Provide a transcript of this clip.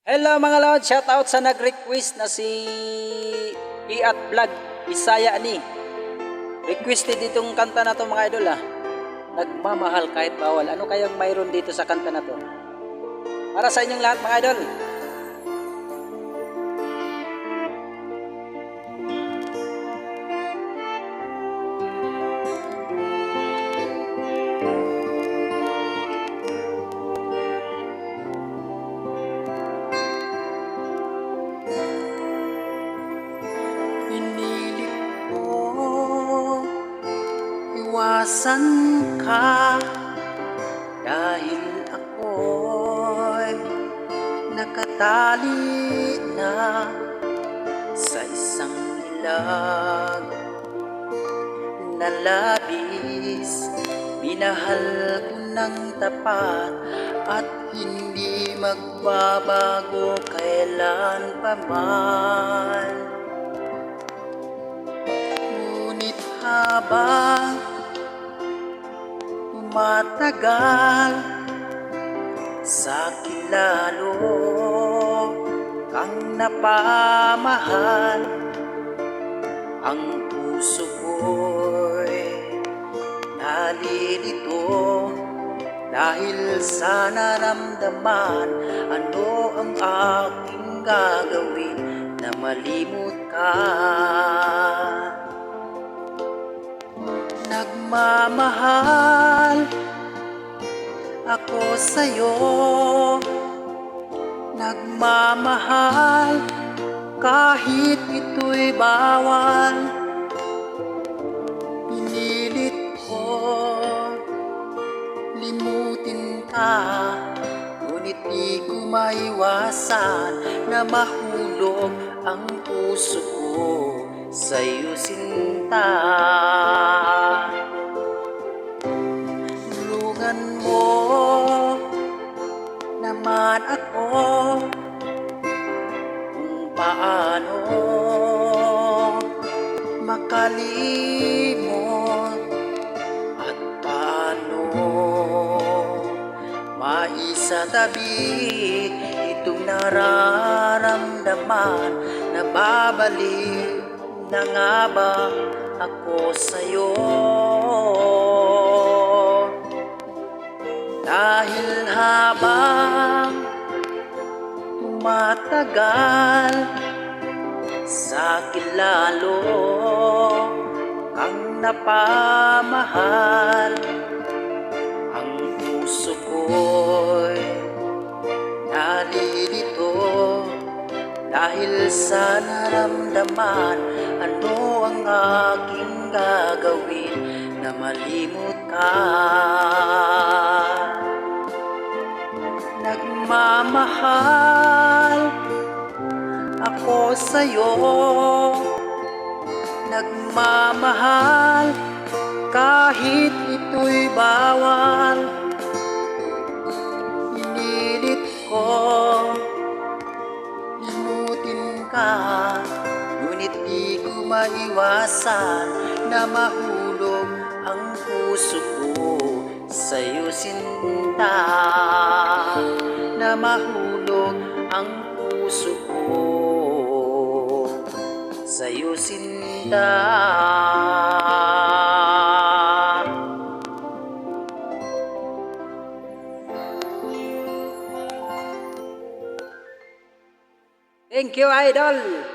Hello mga lord, shout out sa nag-request na si Iat Vlog, Bisaya ni. Requested itong kanta na to mga idol Nagmamahal kahit bawal. Ano kayang mayroon dito sa kanta na to? Para sa inyong lahat mga idol. Iwasan ka dahil ako'y nakatali na sa isang ilag na labis. Minahal ko ng tapat at hindi magbabago kailan pa man. Ngunit habang matagal, sa'kin lalo kang napamahal. Ang puso ko'y nalilito dahil sa naramdaman. Ano ang aking gagawin na malimot ka? Nagmamahal ako sa'yo, nagmamahal kahit ito'y bawal. Pinilit ko limutin ka, ngunit di ko maiwasan na mahulog ang puso ko sa'yo sinta. Tulungan mo naman ako kung paano makalimot at paano maisatabi itong nararamdaman. Nababalik na nga ba ako sa'yo? Dahil habang tumatagal, sa'kin lalo kang napamahal. Ang puso ko'y nalilito dahil sa naramdaman. Ano ang aking gagawin na malimot ka? Nagmamahal ako sa'yo, nagmamahal kahit ito'y bawal. Pinilit ko limutin ka, ngunit di ko maiwasan na mahulog ang puso ko sa'yo sinta. Na mahulog ang puso ko sa'yo sinta. Thank you, idol.